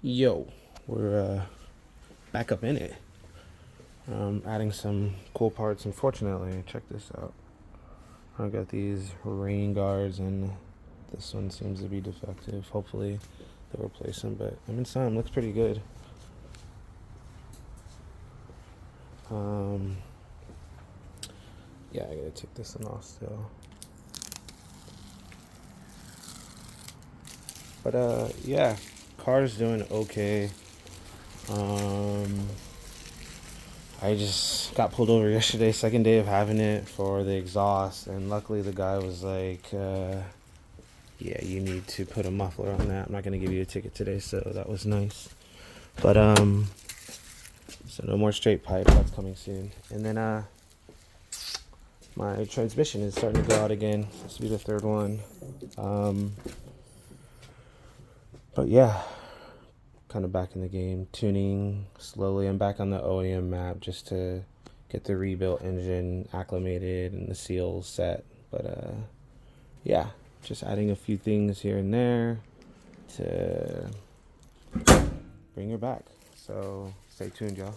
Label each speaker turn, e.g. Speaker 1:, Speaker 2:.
Speaker 1: Yo, we're back up in it. Adding some cool parts. Unfortunately, check this out. I got these rain guards, and this one seems to be defective. Hopefully, they'll replace them. But I mean, some looks pretty good. Yeah, I gotta take this one off still. But yeah, car's doing okay. I just got pulled over yesterday, second day of having it, for the exhaust, and luckily the guy was like, yeah, you need to put a muffler on that. I'm not gonna give you a ticket today, so that was nice. But so no more straight pipe, that's coming soon. And then my transmission is starting to go out again. This will be the third one. But yeah, kind of back in the game, tuning slowly. I'm back on the OEM map just to get the rebuilt engine acclimated and the seals set. But yeah, just adding a few things here and there to bring her back. So stay tuned, y'all.